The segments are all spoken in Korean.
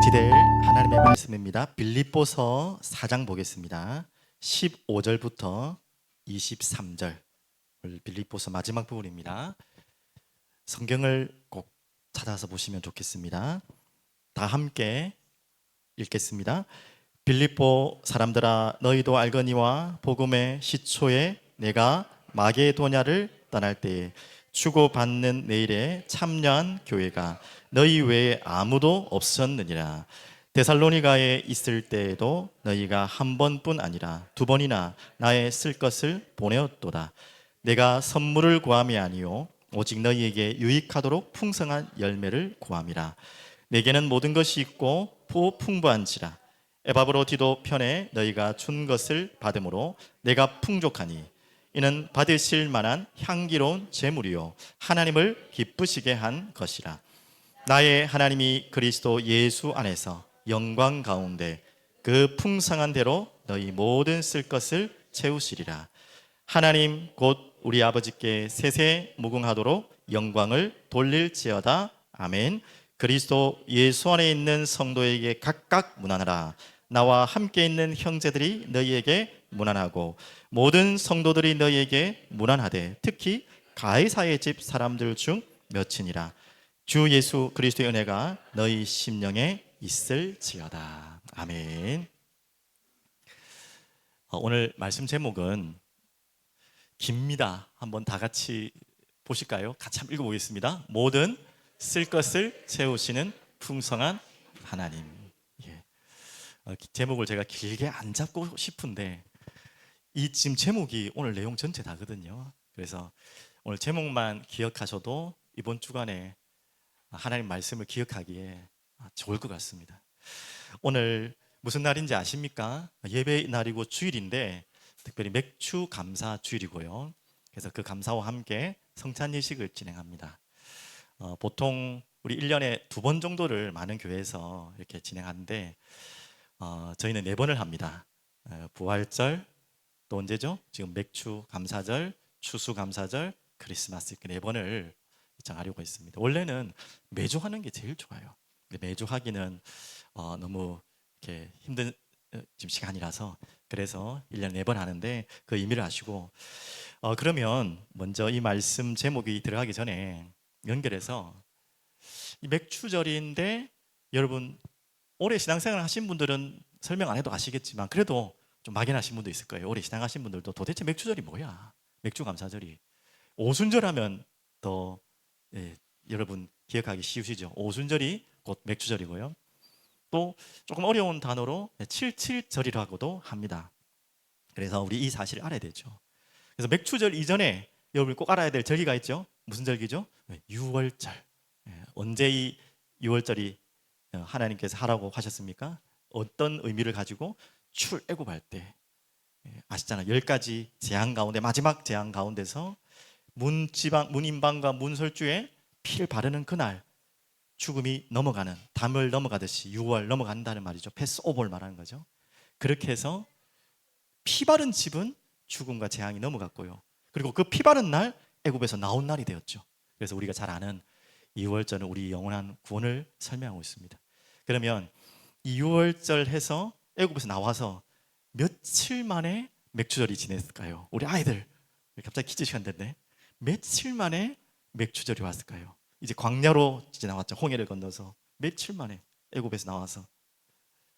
기댈 하나님의 말씀입니다. 빌립보서 4장 보겠습니다. 15절부터 23절. 빌립보서 마지막 부분입니다. 성경을 꼭 찾아서 보시면 좋겠습니다. 다 함께 읽겠습니다. 빌립보 사람들아, 너희도 알거니와 복음의 시초에 내가 마게도냐를 떠날 때에 주고받는 내일에 참여한 교회가 너희 외에 아무도 없었느니라. 데살로니가에 있을 때에도 너희가 한 번뿐 아니라 두 번이나 나의 쓸 것을 보내었도다. 내가 선물을 구함이 아니요 오직 너희에게 유익하도록 풍성한 열매를 구함이라. 내게는 모든 것이 있고 풍부한지라. 에바브로디도 편에 너희가 준 것을 받음으로 내가 풍족하니 이는 받으실 만한 향기로운 제물이요 하나님을 기쁘시게 한 것이라. 나의 하나님이 그리스도 예수 안에서 영광 가운데 그 풍성한 대로 너희 모든 쓸 것을 채우시리라. 하나님 곧 우리 아버지께 세세 무궁하도록 영광을 돌릴지어다. 아멘. 그리스도 예수 안에 있는 성도에게 각각 문안하라. 나와 함께 있는 형제들이 너희에게 문안하고 모든 성도들이 너희에게 문안하되 특히 가이사의 집 사람들 중 몇이니라. 주 예수 그리스도의 은혜가 너희 심령에 있을지어다. 아멘. 오늘 말씀 제목은 깁니다. 한번 다 같이 보실까요? 같이 한번 읽어보겠습니다. 모든 쓸 것을 채우시는 풍성한 하나님. 예. 제목을 제가 길게 안 잡고 싶은데 이 지금 제목이 오늘 내용 전체 다거든요. 그래서 오늘 제목만 기억하셔도 이번 주간에 하나님 말씀을 기억하기에 좋을 것 같습니다. 오늘 무슨 날인지 아십니까? 예배 날이고 주일인데 특별히 맥주 감사 주일이고요. 그래서 그 감사와 함께 성찬 예식을 진행합니다. 보통 우리 1년에 2번 정도를 많은 교회에서 이렇게 진행하는데 저희는 4번을 합니다. 부활절, 또 언제죠? 지금 맥주 감사절, 추수 감사절, 크리스마스 이렇게 4번을 정하려고 했습니다. 원래는 매주 하는 게 제일 좋아요. 근데 매주 하기는 너무 이렇게 힘든 지금 시간이라서 그래서 1년에 4번 하는데 그 의미를 아시고 그러면 먼저 이 말씀 제목이 들어가기 전에 연결해서 이 맥주절인데 여러분 오래 신앙생활 하신 분들은 설명 안 해도 아시겠지만 그래도 좀 막연하신 분도 있을 거예요. 오래 신앙하신 분들도 도대체 맥주절이 뭐야? 맥주 감사절이 오순절 하면 더 여러분 기억하기 쉬우시죠? 오순절이 곧 맥주절이고요. 또 조금 어려운 단어로 77절이라고도 합니다. 그래서 우리 이 사실을 알아야 되죠. 그래서 맥주절 이전에 여러분이 꼭 알아야 될 절기가 있죠. 무슨 절기죠? 6월절. 언제 이 6월절이 하나님께서 하라고 하셨습니까? 어떤 의미를 가지고 출애굽할 때 아시잖아요. 10가지 재앙 가운데 마지막 재앙 가운데서 문인방과 문설주에 피를 바르는 그날 죽음이 넘어가는 담을 넘어가듯이 6월 넘어간다는 말이죠. 패스오버를 말하는 거죠. 그렇게 해서 피 바른 집은 죽음과 재앙이 넘어갔고요. 그리고 그 피 바른 날 애굽에서 나온 날이 되었죠. 그래서 우리가 잘 아는 2월절은 우리 영원한 구원을 설명하고 있습니다. 그러면 이 6월절 해서 애굽에서 나와서 며칠 만에 맥주절이 지냈을까요? 우리 아이들 갑자기 퀴즈 시간 됐네. 며칠 만에 맥주절이 왔을까요? 이제 광야로 이제 나왔죠. 홍해를 건너서 며칠 만에 애굽에서 나와서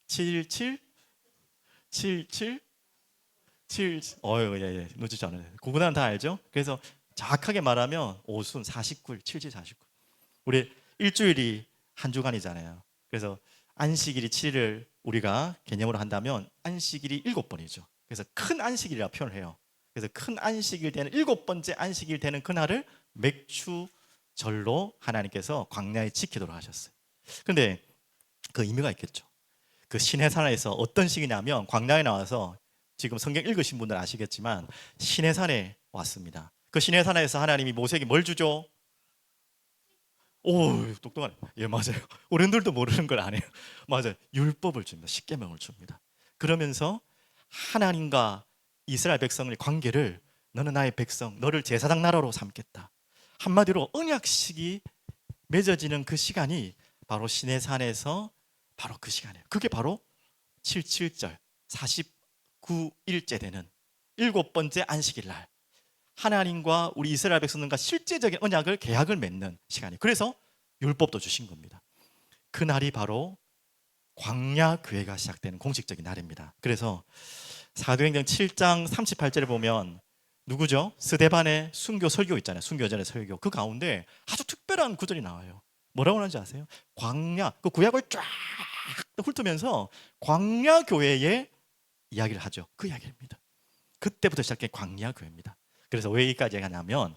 77 예. 놓치지 않아요. 그거는 다 알죠? 그래서 정확하게 말하면 오순 49일, 77, 49. 우리 일주일이 한 주간이잖아요. 그래서 안식일이 7일을 우리가 개념으로 한다면 안식일이 7번이죠. 그래서 큰 안식일이라고 표현을 해요. 그래서 큰 안식일 되는 7번째 안식일 되는 그날을 맥주절로 하나님께서 광야에 지키도록 하셨어요. 그런데 그 의미가 있겠죠. 그 시내산에서 어떤 식이냐면 광야에 나와서 지금 성경 읽으신 분들 아시겠지만 시내산에 왔습니다. 그 시내산에서 하나님이 모세에게 뭘 주죠? 오, 똑똑하네. 예, 맞아요. 어른들도 모르는 걸 안 해요. 맞아요. 율법을 줍니다. 십계명을 줍니다. 그러면서 하나님과 이스라엘 백성의 관계를 너는 나의 백성, 너를 제사장 나라로 삼겠다. 한마디로 언약식이 맺어지는 그 시간이 바로 시내산에서 바로 그 시간이에요. 그게 바로 77절 49일째 되는 7번째 안식일 날 하나님과 우리 이스라엘 백성들과 실제적인 언약을 계약을 맺는 시간이에요. 그래서 율법도 주신 겁니다. 그날이 바로 광야 교회가 시작되는 공식적인 날입니다. 그래서 사도행전 7장 38절에 보면 누구죠? 스데반의 순교 설교 있잖아요. 순교전의 설교. 그 가운데 아주 특별한 구절이 나와요. 뭐라고 하는지 아세요? 광야, 그 구약을 쫙 훑으면서 광야 교회의 이야기를 하죠. 그 이야기입니다. 그때부터 시작된 광야 교회입니다. 그래서 왜 여기까지 하냐면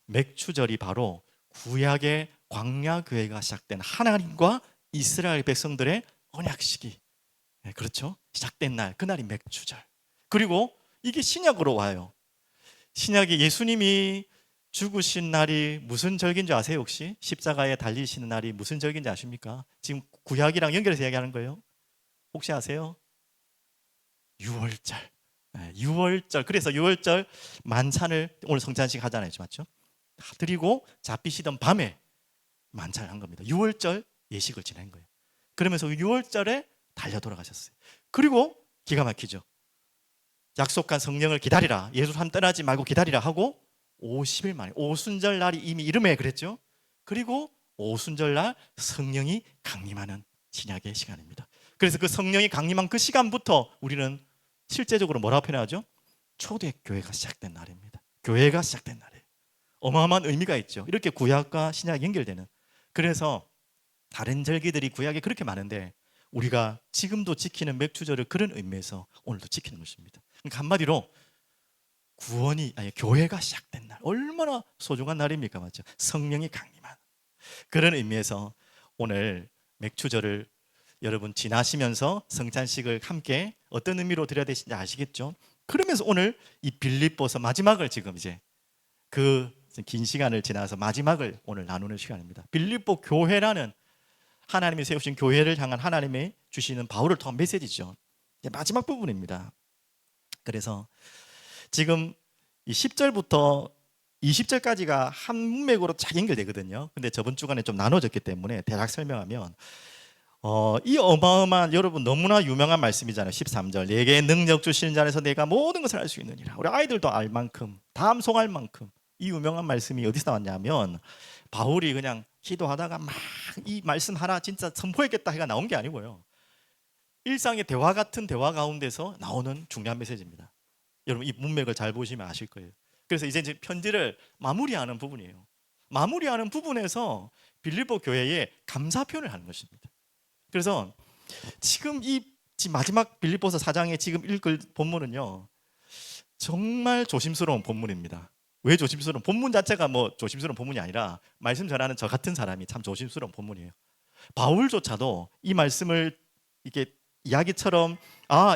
맥추절이 바로 구약의 광야 교회가 시작된 하나님과 이스라엘 백성들의 언약식이, 네, 그렇죠? 시작된 날, 그날이 맥추절. 그리고 이게 신약으로 와요. 신약에 예수님이 죽으신 날이 무슨 절기인 줄 아세요? 혹시 십자가에 달리시는 날이 무슨 절기인지 아십니까? 지금 구약이랑 연결해서 얘기하는 거예요. 혹시 아세요? 유월절. 네, 유월절. 그래서 유월절 만찬을 오늘 성찬식 하잖아요, 맞죠? 드리고 잡히시던 밤에 만찬을 한 겁니다. 유월절 예식을 지낸 거예요. 그러면서 유월절에 달려 돌아가셨어요. 그리고 기가 막히죠. 약속한 성령을 기다리라. 예수님 떠나지 말고 기다리라 하고 50일 만에 오순절 날이 이미 이름에 그랬죠. 그리고 오순절 날 성령이 강림하는 신약의 시간입니다. 그래서 그 성령이 강림한 그 시간부터 우리는 실제적으로 뭐라고 표현하죠? 초대교회가 시작된 날입니다. 교회가 시작된 날이에요. 어마어마한 의미가 있죠. 이렇게 구약과 신약이 연결되는. 그래서 다른 절기들이 구약에 그렇게 많은데 우리가 지금도 지키는 맥추절을 그런 의미에서 오늘도 지키는 것입니다. 그러니까 한마디로 구원이, 아니 교회가 시작된 날, 얼마나 소중한 날입니까? 맞죠? 성령이 강림한 그런 의미에서 오늘 맥추절을 여러분 지나시면서 성찬식을 함께 어떤 의미로 드려야 되시는지 아시겠죠? 그러면서 오늘 이 빌립보서 마지막을 지금 이제 그 긴 시간을 지나서 마지막을 오늘 나누는 시간입니다. 빌립보 교회라는 하나님이 세우신 교회를 향한 하나님이 주시는 바울을 통한 메시지죠. 이제 마지막 부분입니다. 그래서 지금 이 10절부터 20절까지가 한 문맥으로 쫙 연결되거든요. 근데 저번 주간에 좀 나눠졌기 때문에 대략 설명하면 이 어마어마한, 여러분 너무나 유명한 말씀이잖아요. 13절 내게 능력 주시는 자 안에서 내가 모든 것을 할 수 있느니라. 우리 아이들도 알 만큼, 다 암송할 만큼 이 유명한 말씀이 어디서 나왔냐면 바울이 그냥 기도하다가 막 이 말씀 하나 진짜 선포했겠다 해가 나온 게 아니고요. 일상의 대화 같은 대화 가운데서 나오는 중요한 메시지입니다. 여러분 이 문맥을 잘 보시면 아실 거예요. 그래서 이제 편지를 마무리하는 부분이에요. 마무리하는 부분에서 빌립보 교회에 감사 표현을 하는 것입니다. 그래서 지금 마지막 빌립보서 4장에 지금 읽을 본문은요, 정말 조심스러운 본문입니다. 왜 조심스러운? 본문 자체가 뭐 조심스러운 본문이 아니라 말씀 전하는 저 같은 사람이 참 조심스러운 본문이에요. 바울조차도 이 말씀을 이게 이야기처럼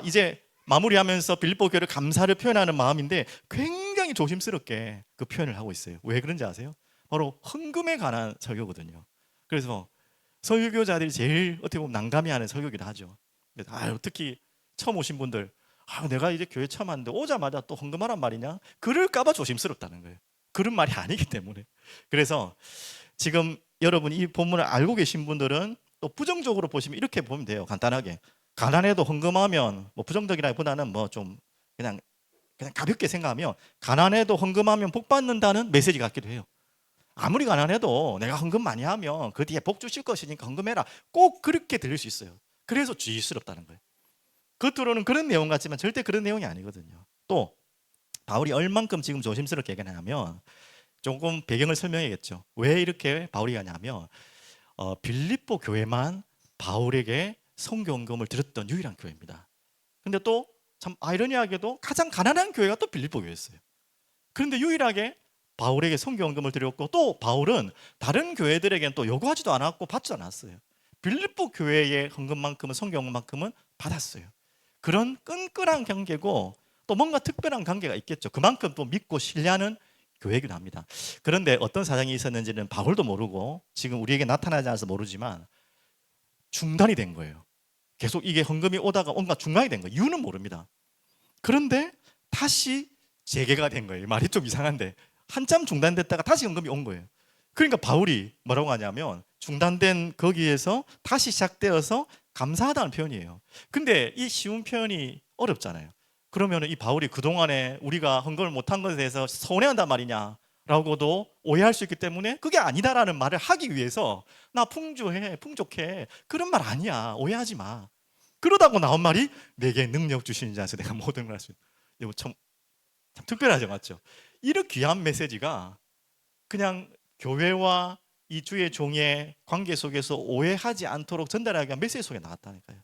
이제 마무리하면서 빌립보 교회를 감사를 표현하는 마음인데 굉장히 조심스럽게 그 표현을 하고 있어요. 왜 그런지 아세요? 바로 헌금에 관한 설교거든요. 그래서 설교자들이 제일 어떻게 보면 난감해하는 설교기도 하죠. 특히 처음 오신 분들, 내가 이제 교회 처음 왔는데 오자마자 또 헌금하란 말이냐? 그럴까봐 조심스럽다는 거예요. 그런 말이 아니기 때문에. 그래서 지금 여러분 이 본문을 알고 계신 분들은 또 부정적으로 보시면 이렇게 보면 돼요. 간단하게 가난해도 헌금하면, 뭐 부정적이라기보다는 뭐 좀 그냥 가볍게 생각하면 가난해도 헌금하면 복 받는다는 메시지 같기도 해요. 아무리 가난해도 내가 헌금 많이 하면 그 뒤에 복 주실 것이니까 헌금해라. 꼭 그렇게 들릴 수 있어요. 그래서 주의스럽다는 거예요. 겉으로는 그런 내용 같지만 절대 그런 내용이 아니거든요. 또 바울이 얼만큼 지금 조심스럽게 얘기하냐면 조금 배경을 설명해야겠죠. 왜 이렇게 바울이 하냐면 빌립보 교회만 바울에게 성경금을 드렸던 유일한 교회입니다. 근데 또 참 아이러니하게도 가장 가난한 교회가 또 빌립보 교회였어요. 그런데 유일하게 바울에게 성경금을 드렸고, 또 바울은 다른 교회들에게는 또 요구하지도 않았고 받지도 않았어요. 빌립보 교회의 헌금만큼은, 성경금만큼은 받았어요. 그런 끈끈한 관계고 또 뭔가 특별한 관계가 있겠죠. 그만큼 또 믿고 신뢰하는 교회이기도 합니다. 그런데 어떤 사정이 있었는지는 바울도 모르고 지금 우리에게 나타나지 않아서 모르지만 중단이 된 거예요. 계속 이게 헌금이 오다가 뭔가 중단이 된 거예요. 이유는 모릅니다. 그런데 다시 재개가 된 거예요. 말이 좀 이상한데 한참 중단됐다가 다시 헌금이 온 거예요. 그러니까 바울이 뭐라고 하냐면 중단된 거기에서 다시 시작되어서 감사하다는 표현이에요. 근데 이 쉬운 표현이 어렵잖아요. 그러면 이 바울이 그동안에 우리가 헌금을 못한 것에 대해서 서운해한단 말이냐 라고도 오해할 수 있기 때문에 그게 아니다라는 말을 하기 위해서 나 풍조해, 풍족해, 그런 말 아니야, 오해하지 마. 그러다고 나온 말이 내게 능력 주시는 자에서 내가 모든 걸 할 수 있는. 이거 참 특별하죠, 맞죠? 이런 귀한 메시지가 그냥 교회와 이 주의 종의 관계 속에서 오해하지 않도록 전달하기 위한 메시지 속에 나왔다니까요.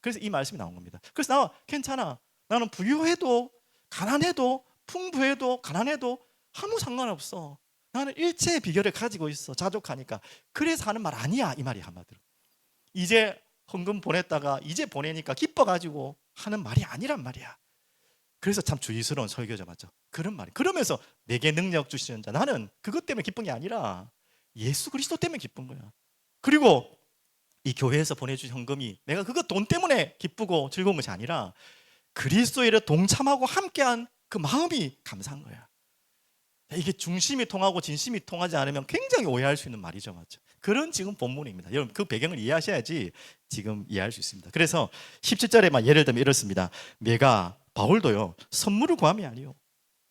그래서 이 말씀이 나온 겁니다. 그래서 나 괜찮아, 나는 부유해도 가난해도 풍부해도 가난해도 아무 상관없어, 나는 일체의 비결을 가지고 있어, 자족하니까. 그래서 하는 말 아니야, 이 말이 한마디로. 이제 헌금 보냈다가 이제 보내니까 기뻐가지고 하는 말이 아니란 말이야. 그래서 참 주의스러운 설교자, 맞죠? 그런 말이. 그러면서 내게 능력 주시는 자, 나는 그것 때문에 기쁜 게 아니라 예수 그리스도 때문에 기쁜 거야. 그리고 이 교회에서 보내주신 헌금이 내가 그거 돈 때문에 기쁘고 즐거운 것이 아니라 그리스도의 일에 동참하고 함께한 그 마음이 감사한 거야. 이게 중심이 통하고 진심이 통하지 않으면 굉장히 오해할 수 있는 말이죠, 맞죠? 그런 지금 본문입니다. 여러분 그 배경을 이해하셔야지 지금 이해할 수 있습니다. 그래서 17절에만 예를 들면 이렇습니다. 내가 바울도요 선물을 구함이 아니요.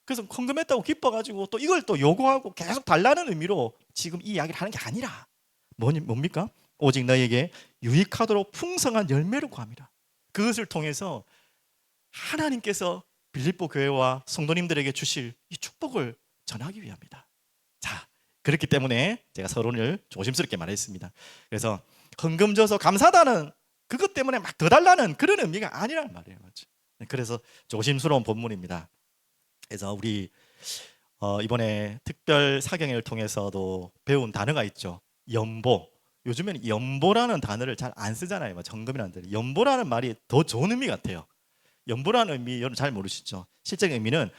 그래서 헌금했다고 기뻐가지고 또 이걸 또 요구하고 계속 달라는 의미로 지금 이 이야기를 하는 게 아니라 뭡니까? 오직 너에게 유익하도록 풍성한 열매를 구함이라. 그것을 통해서 하나님께서 빌립보 교회와 성도님들에게 주실 이 축복을 전하기 위함이다. 자, 그렇기 때문에 제가 서론을 조심스럽게 말했습니다. 그래서 헌금 줘서 감사하다는 그것 때문에 막 더 달라는 그런 의미가 아니란 말이에요, 맞죠? 그래서 조심스러운 본문입니다. 그래서 우리 이번에 특별 사경회를 통해서도 배운 단어가 있죠. 연보. 요즘에는 연보라는 단어를 잘 안 쓰잖아요. 정금이라는 단어. 연보라는 말이 더 좋은 의미 같아요. 연보라는 의미 여러분 잘 모르시죠? 실제 의미는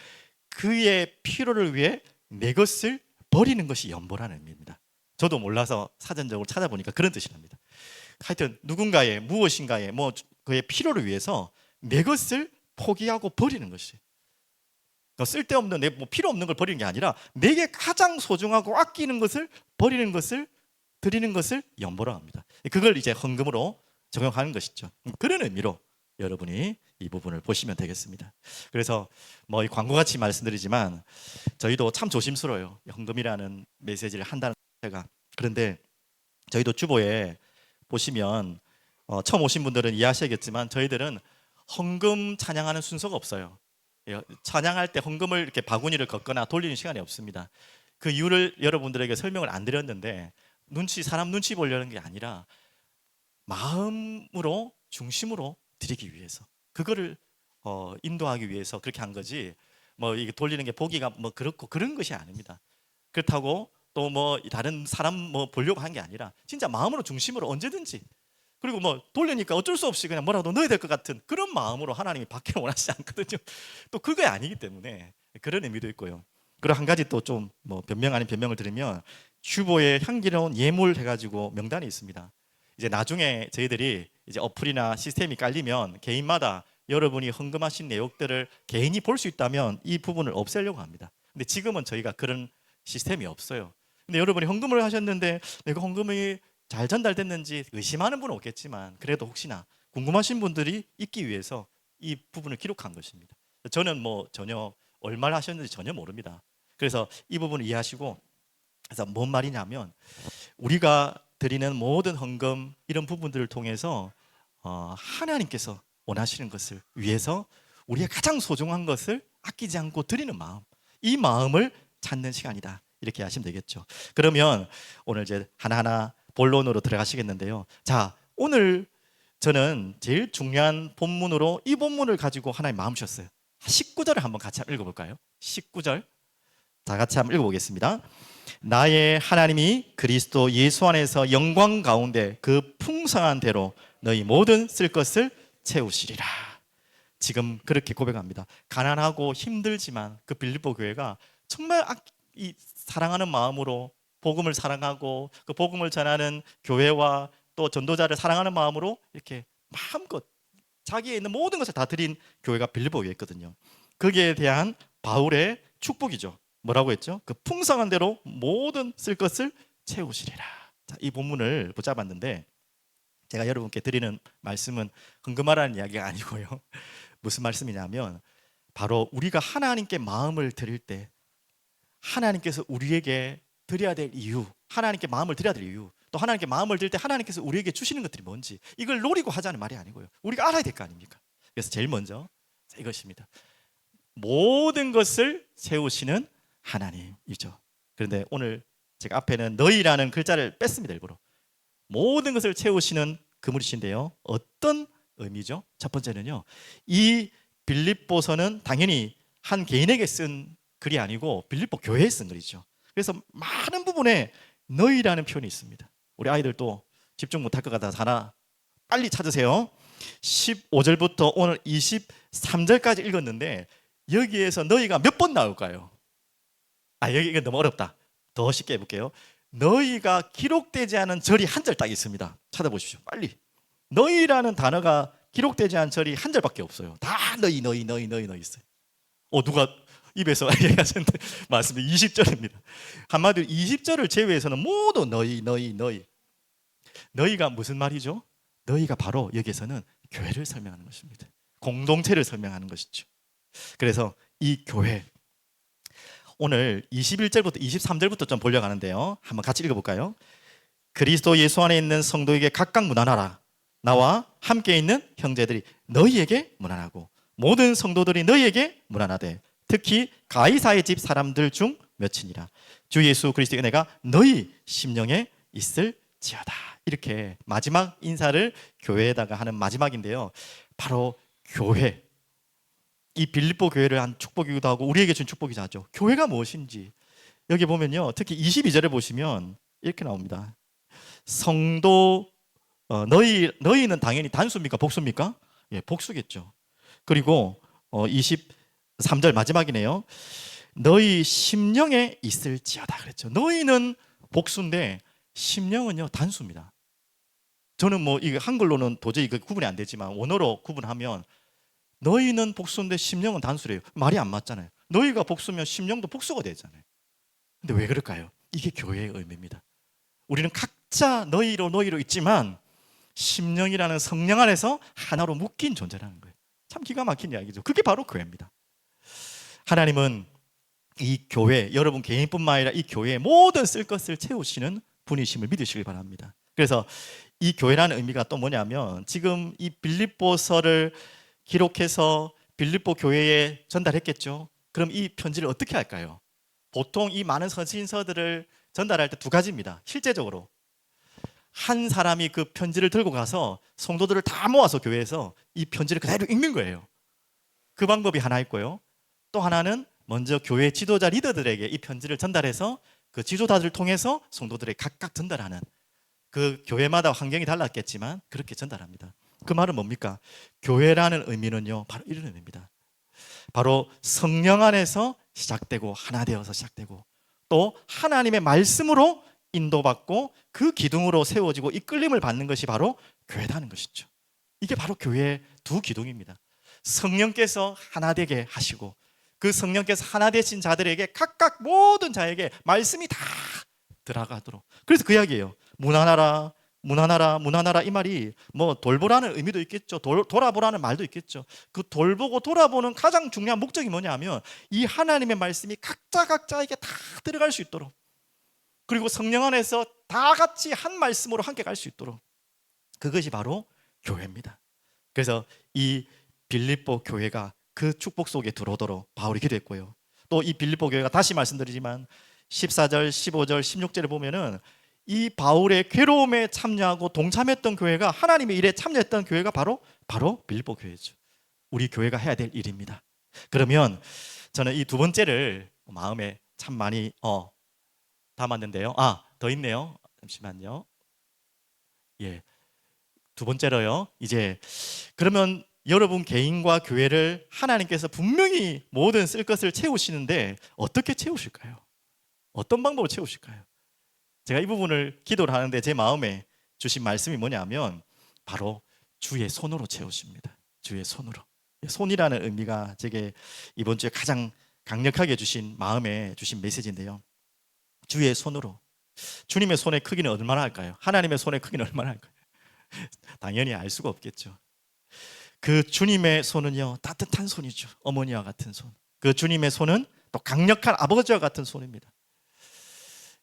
그의 필요를 위해 내 것을 버리는 것이 연보라는 의미입니다. 저도 몰라서 사전적으로 찾아보니까 그런 뜻이랍니다. 하여튼 누군가의 무엇인가의 뭐 그의 필요를 위해서 내 것을 포기하고 버리는 것이, 쓸데없는 내 필요 없는 걸 버리는 게 아니라 내게 가장 소중하고 아끼는 것을 버리는 것을, 드리는 것을 연보라 합니다. 그걸 이제 헌금으로 적용하는 것이죠. 그런 의미로 여러분이 이 부분을 보시면 되겠습니다. 그래서 뭐 이 광고같이 말씀드리지만 저희도 참 조심스러워요, 헌금이라는 메시지를 한다는 자체가. 그런데 저희도 주보에 보시면 처음 오신 분들은 이해하셔야겠지만 저희들은 헌금 찬양하는 순서가 없어요. 찬양할 때 헌금을 이렇게 바구니를 걷거나 돌리는 시간이 없습니다. 그 이유를 여러분들에게 설명을 안 드렸는데 사람 눈치 보려는 게 아니라 마음으로 중심으로 드리기 위해서, 그거를 인도하기 위해서 그렇게 한 거지, 뭐 이게 돌리는 게 보기가 뭐 그렇고 그런 것이 아닙니다. 그렇다고 또 뭐 다른 사람 뭐 보려고 한 게 아니라 진짜 마음으로 중심으로 언제든지, 그리고 뭐 돌리니까 어쩔 수 없이 그냥 뭐라도 넣어야 될 것 같은 그런 마음으로 하나님이 받기를 원하시지 않거든요. 또 그게 아니기 때문에 그런 의미도 있고요. 그리고 한 가지 또 좀 뭐 변명 아닌 변명을 드리면 주보에 향기로운 예물 해가지고 명단이 있습니다. 이제 나중에 저희들이 이제 어플이나 시스템이 깔리면 개인마다 여러분이 헌금하신 내역들을 개인이 볼 수 있다면 이 부분을 없애려고 합니다. 근데 지금은 저희가 그런 시스템이 없어요. 근데 여러분이 헌금을 하셨는데 내가 헌금이 잘 전달됐는지 의심하는 분은 없겠지만 그래도 혹시나 궁금하신 분들이 있기 위해서 이 부분을 기록한 것입니다. 저는 뭐 전혀 얼마를 하셨는지 전혀 모릅니다. 그래서 이 부분을 이해하시고, 그래서 뭔 말이냐면 우리가 드리는 모든 헌금 이런 부분들을 통해서 하나님께서 원하시는 것을 위해서 우리의 가장 소중한 것을 아끼지 않고 드리는 마음, 이 마음을 찾는 시간이다, 이렇게 하시면 되겠죠. 그러면 오늘 이제 하나하나 본론으로 들어가시겠는데요. 자, 오늘 저는 제일 중요한 본문으로 이 본문을 가지고 하나님 마음 주셨어요. 19절을 한번 같이 읽어볼까요? 19절 다 같이 한번 읽어보겠습니다. 나의 하나님이 그리스도 예수 안에서 영광 가운데 그 풍성한 대로 너희 모든 쓸 것을 채우시리라. 지금 그렇게 고백합니다. 가난하고 힘들지만 그 빌립보 교회가 정말 이 사랑하는 마음으로 복음을 사랑하고 그 복음을 전하는 교회와 또 전도자를 사랑하는 마음으로 이렇게 마음껏 자기에 있는 모든 것을 다 드린 교회가 빌립보 교회였거든요. 거기에 대한 바울의 축복이죠. 뭐라고 했죠? 그 풍성한 대로 모든 쓸 것을 채우시리라. 자, 이 본문을 붙잡았는데 제가 여러분께 드리는 말씀은 흥금하라는 이야기가 아니고요. 무슨 말씀이냐면 바로 우리가 하나님께 마음을 드릴 때 하나님께서 우리에게 드려야 될 이유, 하나님께 마음을 드려야 될 이유, 또 하나님께 마음을 드릴 때 하나님께서 우리에게 주시는 것들이 뭔지 이걸 노리고 하자는 말이 아니고요. 우리가 알아야 될 거 아닙니까? 그래서 제일 먼저 이것입니다. 모든 것을 채우시는 하나님이죠. 그런데 오늘 제가 앞에는 너희라는 글자를 뺐습니다. 일부러. 모든 것을 채우시는 그물이신데요. 어떤 의미죠? 첫 번째는요. 이 빌립보서는 당연히 한 개인에게 쓴 글이 아니고 빌립보 교회에 쓴 글이죠. 그래서 많은 부분에 너희라는 표현이 있습니다. 우리 아이들도 집중 못할 것 같아서 하나 빨리 찾으세요. 15절부터 오늘 23절까지 읽었는데 여기에서 너희가 몇 번 나올까요? 여기 이거 너무 어렵다. 더 쉽게 해볼게요. 너희가 기록되지 않은 절이 한 절 딱 있습니다. 찾아보십시오. 빨리. 너희라는 단어가 기록되지 않은 절이 한 절밖에 없어요. 다 너희 있어요. 누가 입에서 얘기하셨는데 맞습니다. 20절입니다. 한마디로 20절을 제외해서는 모두 너희. 너희가 무슨 말이죠? 너희가 바로 여기에서는 교회를 설명하는 것입니다. 공동체를 설명하는 것이죠. 그래서 이 교회 오늘 21절부터 23절부터 좀 보려고 하는데요. 한번 같이 읽어볼까요? 그리스도 예수 안에 있는 성도에게 각각 문안하라. 나와 함께 있는 형제들이 너희에게 문안하고 모든 성도들이 너희에게 문안하되 특히 가이사의 집 사람들 중 몇이니라. 주 예수 그리스도의 은혜가 너희 심령에 있을지어다. 이렇게 마지막 인사를 교회에다가 하는 마지막인데요. 바로 교회, 이 빌립보 교회를 한 축복이기도 하고 우리에게 준 축복이자 하죠. 교회가 무엇인지 여기 보면요. 특히 22절에 보시면 이렇게 나옵니다. 성도 너희는 당연히 단수입니까? 복수입니까? 예, 복수겠죠. 그리고 23절 마지막이네요. 너희 심령에 있을지어다 그랬죠. 너희는 복수인데 심령은요 단수입니다. 저는 이게 한글로는 도저히 구분이 안 되지만 원어로 구분하면 너희는 복수인데 심령은 단수래요. 말이 안 맞잖아요. 너희가 복수면 심령도 복수가 되잖아요. 근데 왜 그럴까요? 이게 교회의 의미입니다. 우리는 각자 너희로 있지만 심령이라는 성령 안에서 하나로 묶인 존재라는 거예요. 참 기가 막힌 이야기죠. 그게 바로 교회입니다. 하나님은 이 교회, 여러분 개인뿐만 아니라 이 교회의 모든 쓸 것을 채우시는 분이심을 믿으시길 바랍니다. 그래서 이 교회라는 의미가 또 뭐냐면 지금 이 빌립보서를 기록해서 빌립보 교회에 전달했겠죠. 그럼 이 편지를 어떻게 할까요? 보통 이 많은 서신서들을 전달할 때 두 가지입니다. 실제적으로 한 사람이 그 편지를 들고 가서 성도들을 다 모아서 교회에서 이 편지를 그대로 읽는 거예요. 그 방법이 하나 있고요. 또 하나는 먼저 교회 지도자 리더들에게 이 편지를 전달해서 그 지도자들을 통해서 성도들에게 각각 전달하는, 그 교회마다 환경이 달랐겠지만 그렇게 전달합니다. 그 말은 뭡니까? 교회라는 의미는요 바로 이런 의미입니다. 바로 성령 안에서 시작되고 하나 되어서 시작되고 또 하나님의 말씀으로 인도받고 그 기둥으로 세워지고 이끌림을 받는 것이 바로 교회라는 것이죠. 이게 바로 교회의 두 기둥입니다. 성령께서 하나 되게 하시고 그 성령께서 하나 되신 자들에게 각각 모든 자에게 말씀이 다 들어가도록. 그래서 그 이야기예요. 문안하라 이 말이 돌보라는 의미도 있겠죠. 돌아보라는 말도 있겠죠. 그 돌보고 돌아보는 가장 중요한 목적이 뭐냐면 이 하나님의 말씀이 각자에게 다 들어갈 수 있도록, 그리고 성령 안에서 다 같이 한 말씀으로 함께 갈 수 있도록, 그것이 바로 교회입니다. 그래서 이 빌립보 교회가 그 축복 속에 들어오도록 바울이 기도했고요. 또 이 빌립보 교회가 다시 말씀드리지만 14절, 15절, 16절에 보면은 이 바울의 괴로움에 참여하고 동참했던 교회가, 하나님의 일에 참여했던 교회가 바로 빌립보 교회죠. 우리 교회가 해야 될 일입니다. 그러면 저는 이 두 번째를 마음에 참 많이 담았는데요. 더 있네요. 잠시만요. 예, 두 번째로요. 이제 그러면 여러분 개인과 교회를 하나님께서 분명히 모든 쓸 것을 채우시는데 어떻게 채우실까요? 어떤 방법으로 채우실까요? 제가 이 부분을 기도를 하는데 제 마음에 주신 말씀이 뭐냐면 바로 주의 손으로 채우십니다. 주의 손으로. 손이라는 의미가 제게 이번 주에 가장 강력하게 주신 마음에 주신 메시지인데요. 주의 손으로. 주님의 손의 크기는 얼마나 할까요? 하나님의 손의 크기는 얼마나 할까요? 당연히 알 수가 없겠죠. 그 주님의 손은요, 따뜻한 손이죠. 어머니와 같은 손. 그 주님의 손은 또 강력한 아버지와 같은 손입니다.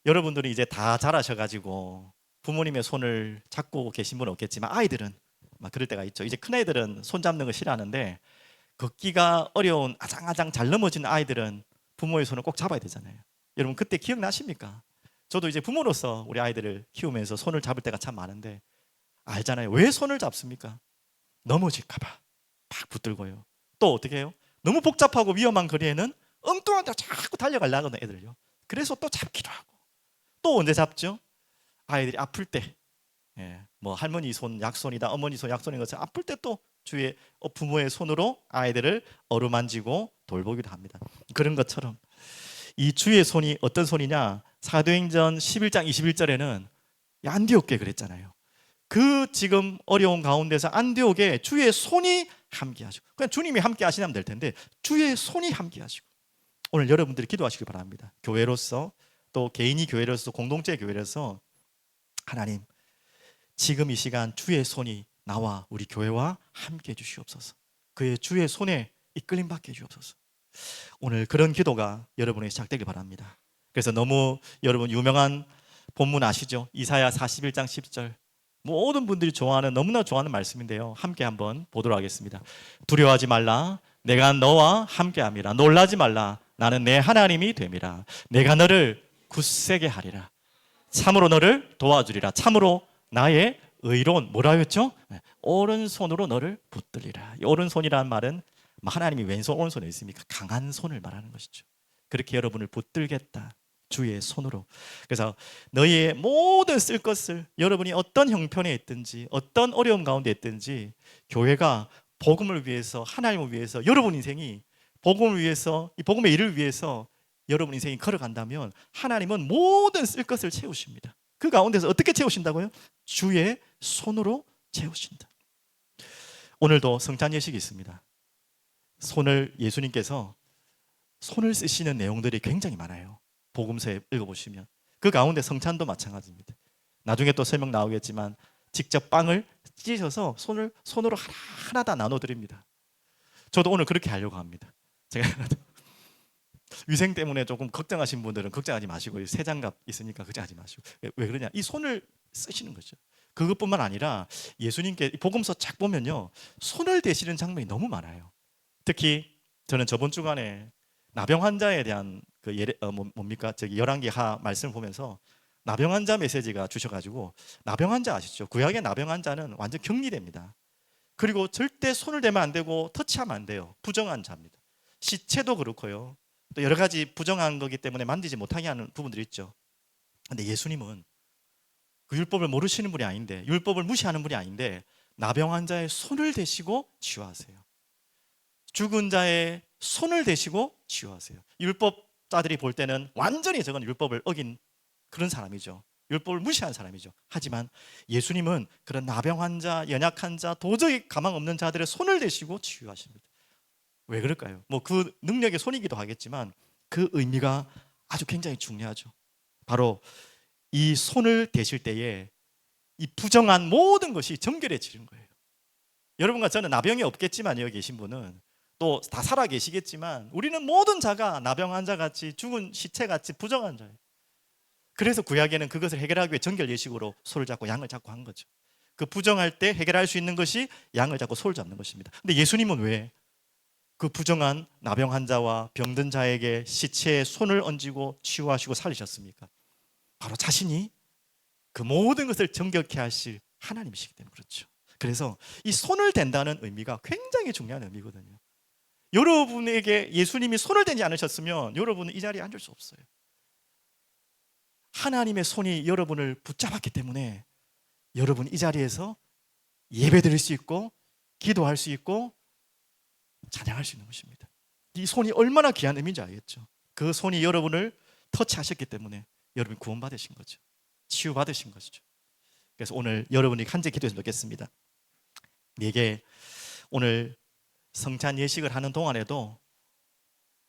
여러분들이 이제 다 자라셔가지고 부모님의 손을 잡고 계신 분은 없겠지만 아이들은 막 그럴 때가 있죠. 이제 큰아이들은 손 잡는 거 싫어하는데 걷기가 어려운 아장아장 잘 넘어지는 아이들은 부모의 손을 꼭 잡아야 되잖아요. 여러분 그때 기억나십니까? 저도 이제 부모로서 우리 아이들을 키우면서 손을 잡을 때가 참 많은데 알잖아요. 왜 손을 잡습니까? 넘어질까 봐 팍 붙들고요. 또 어떻게 해요? 너무 복잡하고 위험한 거리에는 엉뚱한 데 자꾸 달려가려고 하는 애들요. 그래서 또 잡기도 하고. 또 언제 잡죠? 아이들이 아플 때, 뭐 할머니 손 약손이다, 어머니 손 약손인 것처럼 아플 때 또 주위에 부모의 손으로 아이들을 어루만지고 돌보기도 합니다. 그런 것처럼 이 주의 손이 어떤 손이냐? 사도행전 11장 21절에는 안디옥에 그랬잖아요. 그 지금 어려운 가운데서 안디옥에 주의 손이 함께하시고, 그냥 주님이 함께하시면 될 텐데 주의 손이 함께하시고, 오늘 여러분들이 기도하시기 바랍니다. 교회로서 또 개인이 교회로서 공동체 교회로서 하나님 지금 이 시간 주의 손이 나와 우리 교회와 함께 해 주시옵소서. 그의 주의 손에 이끌림 받게 해 주옵소서. 오늘 그런 기도가 여러분에게 시작되길 바랍니다. 그래서 너무 여러분 유명한 본문 아시죠? 이사야 41장 10절. 모든 분들이 좋아하는, 너무나 좋아하는 말씀인데요. 함께 한번 보도록 하겠습니다. 두려워하지 말라. 내가 너와 함께함이라. 놀라지 말라. 나는 내 하나님이 됨이라. 내가 너를 굳세게 하리라. 참으로 너를 도와주리라. 참으로 나의 의로운, 뭐라 했죠? 오른손으로 너를 붙들리라. 이 오른손이라는 말은 하나님이 왼손 오른손에 있습니까? 강한 손을 말하는 것이죠. 그렇게 여러분을 붙들겠다, 주의 손으로. 그래서 너희의 모든 쓸 것을, 여러분이 어떤 형편에 있든지 어떤 어려움 가운데 있든지 교회가 복음을 위해서, 하나님을 위해서, 여러분 인생이 복음을 위해서, 이 복음의 일을 위해서 여러분 인생이 걸어간다면 하나님은 모든 쓸 것을 채우십니다. 그 가운데서 어떻게 채우신다고요? 주의 손으로 채우신다. 오늘도 성찬 예식이 있습니다. 손을, 예수님께서 손을 쓰시는 내용들이 굉장히 많아요. 복음서에 읽어보시면 그 가운데 성찬도 마찬가지입니다. 나중에 또 설명 나오겠지만 직접 빵을 찢으셔서 손으로 하나 다 나눠드립니다. 저도 오늘 그렇게 하려고 합니다. 제가 위생 때문에 조금 걱정하신 분들은 걱정하지 마시고, 세장갑 있으니까 걱정하지 마시고. 왜 그러냐? 이 손을 쓰시는 거죠. 그것뿐만 아니라 예수님께 복음서 쫙 보면요, 손을 대시는 장면이 너무 많아요. 특히 저는 저번 주간에 나병 환자에 대한 그 열왕기하 말씀을 보면서 나병 환자 메시지가 주셔가지고, 나병 환자 아시죠? 구약의 나병 환자는 완전 격리됩니다. 그리고 절대 손을 대면 안 되고 터치하면 안 돼요. 부정한 자입니다. 시체도 그렇고요. 또 여러 가지 부정한 거기 때문에 만지지 못하게 하는 부분들이 있죠. 근데 예수님은 그 율법을 모르시는 분이 아닌데, 율법을 무시하는 분이 아닌데 나병 환자의 손을 대시고 치유하세요. 죽은 자의 손을 대시고 치유하세요. 율법자들이 볼 때는 완전히 저건 율법을 어긴 그런 사람이죠. 율법을 무시한 사람이죠. 하지만 예수님은 그런 나병 환자, 연약한 자, 도저히 가망 없는 자들의 손을 대시고 치유하십니다. 왜 그럴까요? 뭐 그 능력의 손이기도 하겠지만 그 의미가 아주 굉장히 중요하죠. 바로 이 손을 대실 때에 이 부정한 모든 것이 정결해지는 거예요. 여러분과 저는 나병이 없겠지만, 여기 계신 분은 또 다 살아 계시겠지만, 우리는 모든 자가 나병 환자같이, 죽은 시체같이 부정한 자예요. 그래서 구약에는 그것을 해결하기 위해 정결 예식으로 소를 잡고 양을 잡고 한 거죠. 그 부정할 때 해결할 수 있는 것이 양을 잡고 소를 잡는 것입니다. 근데 예수님은 왜 그 부정한 나병 환자와 병든 자에게 시체에 손을 얹고 치유하시고 살리셨습니까? 바로 자신이 그 모든 것을 정결케 하실 하나님이시기 때문에 그렇죠. 그래서 이 손을 댄다는 의미가 굉장히 중요한 의미거든요. 여러분에게 예수님이 손을 대지 않으셨으면 여러분은 이 자리에 앉을 수 없어요. 하나님의 손이 여러분을 붙잡았기 때문에 여러분 이 자리에서 예배드릴 수 있고 기도할 수 있고 찬양할 수 있는 것입니다. 이 손이 얼마나 귀한 의미인지 알겠죠? 그 손이 여러분을 터치하셨기 때문에 여러분이 구원받으신 거죠. 치유받으신 것이죠. 그래서 오늘 여러분이 간절히 기도해서 뵙겠습니다. 내게 오늘 성찬 예식을 하는 동안에도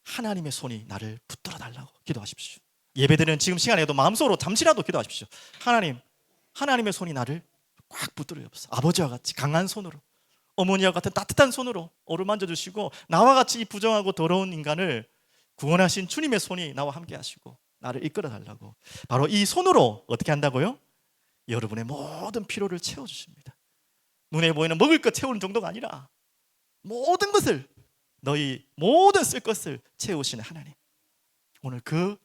하나님의 손이 나를 붙들어 달라고 기도하십시오. 예배드리는 지금 시간에도 마음속으로 잠시라도 기도하십시오. 하나님, 하나님의 손이 나를 꽉 꽉 붙들어 없어. 아버지와 같이 강한 손으로, 어머니와 같은 따뜻한 손으로 어루만져 주시고, 나와 같이 이 부정하고 더러운 인간을 구원하신 주님의 손이 나와 함께 하시고 나를 이끌어 달라고, 바로 이 손으로 어떻게 한다고요? 여러분의 모든 피로를 채워 주십니다. 눈에 보이는 먹을 것 채우는 정도가 아니라 모든 것을, 너희 모든 쓸 것을 채우시는 하나님, 오늘 그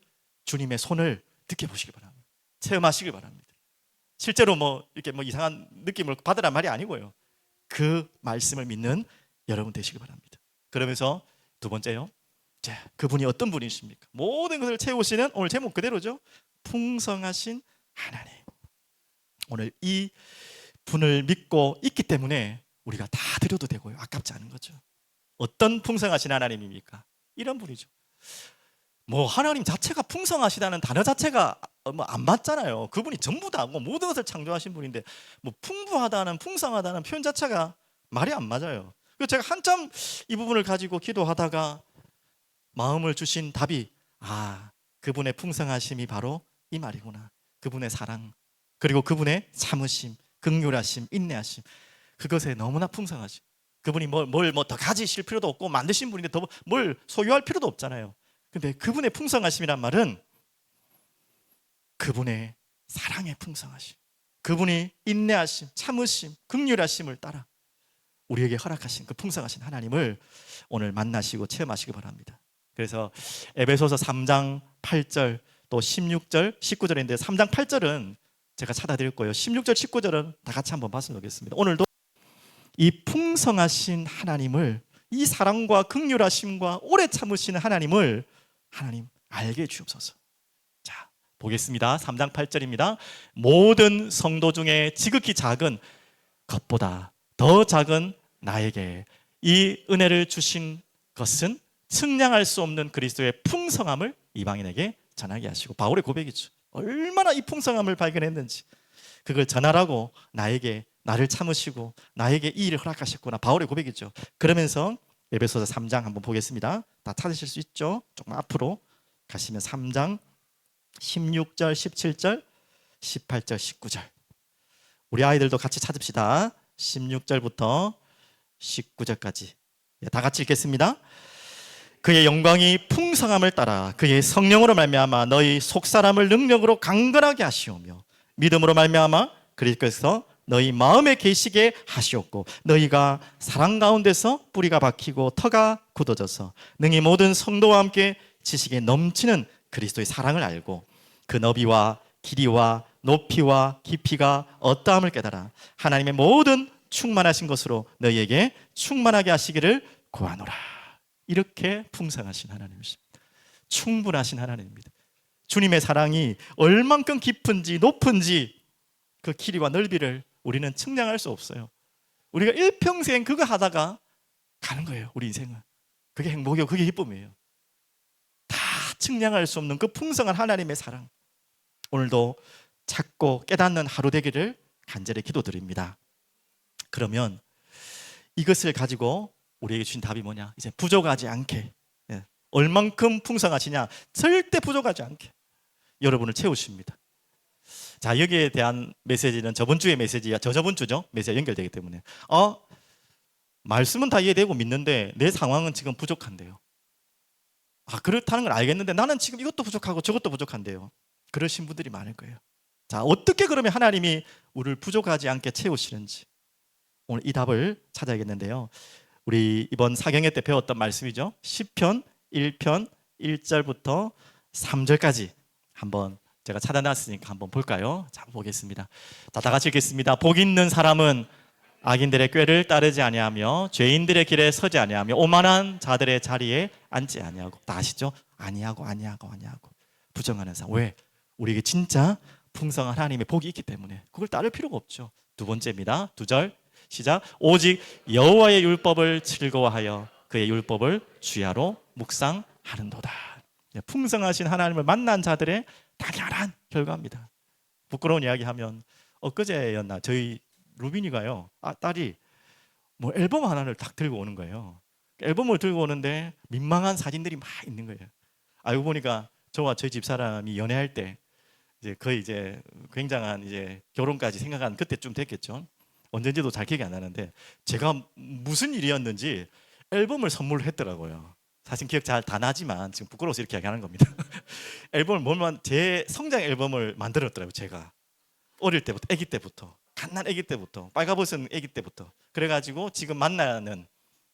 주님의 손을 느껴보시기 바랍니다. 체험하시기 바랍니다. 실제로 이렇게 이상한 느낌을 받으란 말이 아니고요, 그 말씀을 믿는 여러분 되시기 바랍니다. 그러면서 두 번째요, 자, 그분이 어떤 분이십니까? 모든 것을 채우시는, 오늘 제목 그대로죠, 풍성하신 하나님. 오늘 이 분을 믿고 있기 때문에 우리가 다 드려도 되고요, 아깝지 않은 거죠. 어떤 풍성하신 하나님입니까? 이런 분이죠. 하나님 자체가 풍성하시다는 단어 자체가 안 맞잖아요. 그분이 전부 다 모든 것을 창조하신 분인데 풍부하다는, 풍성하다는 표현 자체가 말이 안 맞아요. 그래서 제가 한참 이 부분을 가지고 기도하다가 마음을 주신 답이, 그분의 풍성하심이 바로 이 말이구나. 그분의 사랑, 그리고 그분의 참으심, 긍휼하심, 인내하심, 그것에 너무나 풍성하심. 그분이 뭘 더 가지실 필요도 없고 만드신 분인데 더 뭘 소유할 필요도 없잖아요. 근데 그분의 풍성하심이란 말은 그분의 사랑의 풍성하심, 그분이 인내하심, 참으심, 긍휼하심을 따라 우리에게 허락하신 그 풍성하신 하나님을 오늘 만나시고 체험하시기 바랍니다. 그래서 에베소서 3장 8절 또 16절 19절인데 3장 8절은 제가 찾아드릴 거예요. 16절 19절은 다 같이 한번 봤으면 좋겠습니다. 오늘도 이 풍성하신 하나님을, 이 사랑과 긍휼하심과 오래 참으시는 하나님을 하나님 알게 주옵소서. 자, 보겠습니다. 3장 8절입니다. 모든 성도 중에 지극히 작은 것보다 더 작은 나에게 이 은혜를 주신 것은 측량할 수 없는 그리스도의 풍성함을 이방인에게 전하게 하시고, 바울의 고백이죠. 얼마나 이 풍성함을 발견했는지 그걸 전하라고 나를 참으시고 나에게 이 일을 허락하셨구나, 바울의 고백이죠. 그러면서 에베소서 3장 한번 보겠습니다. 다 찾으실 수 있죠? 조금 앞으로 가시면 3장 16절, 17절, 18절, 19절. 우리 아이들도 같이 찾읍시다. 16절부터 19절까지 다 같이 읽겠습니다. 그의 영광이 풍성함을 따라 그의 성령으로 말미암아 너희 속사람을 능력으로 강건하게 하시오며 믿음으로 말미암아 그리스도께서 너희 마음에 계시게 하시옵고 너희가 사랑 가운데서 뿌리가 박히고 터가 굳어져서 능히 모든 성도와 함께 지식에 넘치는 그리스도의 사랑을 알고 그 너비와 길이와 높이와 깊이가 어떠함을 깨달아 하나님의 모든 충만하신 것으로 너희에게 충만하게 하시기를 구하노라. 이렇게 풍성하신 하나님이십니다. 충분하신 하나님입니다. 주님의 사랑이 얼만큼 깊은지 높은지 그 길이와 넓이를 우리는 측량할 수 없어요. 우리가 일평생 그거 하다가 가는 거예요. 우리 인생은 그게 행복이고 그게 기쁨이에요. 다 측량할 수 없는 그 풍성한 하나님의 사랑, 오늘도 찾고 깨닫는 하루 되기를 간절히 기도드립니다. 그러면 이것을 가지고 우리에게 주신 답이 뭐냐? 이제 부족하지 않게, 얼만큼 풍성하시냐? 절대 부족하지 않게 여러분을 채우십니다. 자, 여기에 대한 메시지는 저번 주의 메시지야, 저번 주죠? 메시지가 연결되기 때문에 말씀은 다 이해되고 믿는데 내 상황은 지금 부족한데요. 그렇다는 걸 알겠는데 나는 지금 이것도 부족하고 저것도 부족한데요. 그러신 분들이 많을 거예요. 자, 어떻게 그러면 하나님이 우리를 부족하지 않게 채우시는지 오늘 이 답을 찾아야겠는데요. 우리 이번 사경회 때 배웠던 말씀이죠. 시편 1편 1절부터 3절까지 한번 제가 찾아놨으니까 한번 볼까요? 자, 보겠습니다. 다 같이 읽겠습니다. 복 있는 사람은 악인들의 꾀를 따르지 아니하며 죄인들의 길에 서지 아니하며 오만한 자들의 자리에 앉지 아니하고. 다 아시죠? 아니하고 부정하는 사람. 왜? 우리에게 진짜 풍성한 하나님의 복이 있기 때문에 그걸 따를 필요가 없죠. 두 번째입니다. 2절 시작. 오직 여호와의 율법을 즐거워하여 그의 율법을 주야로 묵상하는도다. 풍성하신 하나님을 만난 자들의 당연한 결과입니다. 부끄러운 이야기하면 엊그제였나 저희 루빈이가요, 딸이 앨범 하나를 딱 들고 오는 거예요. 앨범을 들고 오는데 민망한 사진들이 막 있는 거예요. 알고 보니까 저와 저희 집사람이 연애할 때 이제 거의 이제 굉장한 이제 결혼까지 생각한 그때쯤 됐겠죠. 언젠지도 잘 기억이 안 나는데 제가 무슨 일이었는지 앨범을 선물을 했더라고요. 사실 기억 잘 다 나지만 지금 부끄러워서 이렇게 얘기하는 겁니다. 앨범을 뭘만 제 성장 앨범을 만들었더라고요. 제가 어릴 때부터, 아기 때부터, 갓난 아기 때부터, 빨가벗은 아기 때부터. 그래가지고 지금 만나는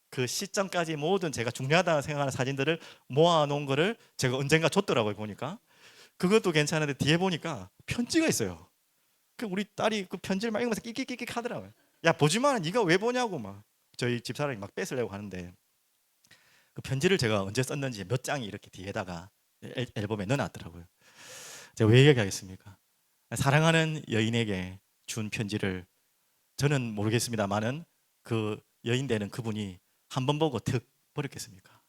그 시점까지 모든 제가 중요하다고 생각하는 사진들을 모아놓은 거를 제가 언젠가 줬더라고요. 보니까 그것도 괜찮은데 뒤에 보니까 편지가 있어요. 그 우리 딸이 그 편지를 막 읽으면서 끽끽끽 하더라고요. 야 보지 마, 네가 왜 보냐고 막 저희 집사람이 막 뺏으려고 하는데 그 편지를 제가 언제 썼는지 몇 장이 이렇게 뒤에다가 앨범에 넣어놨더라고요. 제가 왜 얘기하겠습니까? 사랑하는 여인에게 준 편지를 저는 모르겠습니다만은 그 여인 되는 그분이 한 번 보고 득 버렸겠습니까?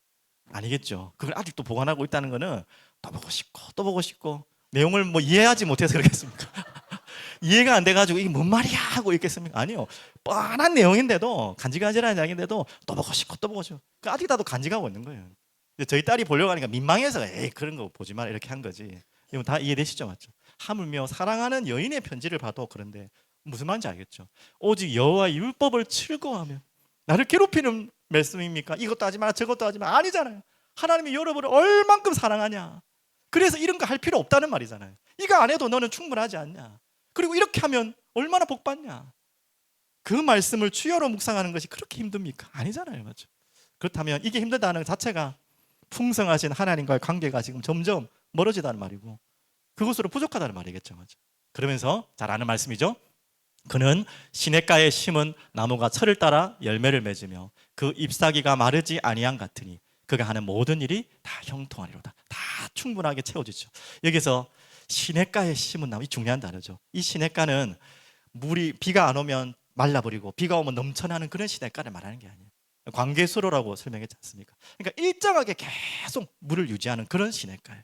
아니겠죠. 그걸 아직도 보관하고 있다는 거는 또 보고 싶고 또 보고 싶고 내용을 뭐 이해하지 못해서 그러겠습니까? 이해가 안 돼가지고 이게 뭔 말이야 하고 있겠습니까? 아니요. 뻔한 내용인데도 간지간지한 이야기인데도 또 보고 싶고 또 보고 싶고 아직 나도 간지가고 있는 거예요. 근데 저희 딸이 보려고 하니까 민망해서 에이 그런 거 보지 마라 이렇게 한 거지. 이건 다 이해되시죠? 맞죠? 하물며 사랑하는 여인의 편지를 봐도 그런데 무슨 말인지 알겠죠? 오직 여호와의 율법을 즐거워하며 나를 괴롭히는 말씀입니까? 이것도 하지 마라 저것도 하지 마라 아니잖아요. 하나님이 여러분을 얼만큼 사랑하냐. 그래서 이런 거 할 필요 없다는 말이잖아요. 이거 안 해도 너는 충분하지 않냐. 그리고 이렇게 하면 얼마나 복 받냐. 그 말씀을 추여로 묵상하는 것이 그렇게 힘듭니까? 아니잖아요. 맞죠? 그렇다면 이게 힘들다는 것 자체가 풍성하신 하나님과의 관계가 지금 점점 멀어지다는 말이고 그것으로 부족하다는 말이겠죠. 맞죠? 그러면서 잘 아는 말씀이죠. 그는 시냇가에 심은 나무가 철을 따라 열매를 맺으며 그 잎사귀가 마르지 아니한 같으니 그가 하는 모든 일이 다 형통하리로다. 다 충분하게 채워지죠. 여기서 시냇가에 심은 나무, 이 중요한 단어죠. 이 시냇가는 물이 비가 안 오면 말라버리고 비가 오면 넘쳐나는 그런 시냇가를 말하는 게 아니에요. 관계수로라고 설명했지 않습니까? 그러니까 일정하게 계속 물을 유지하는 그런 시냇가예요.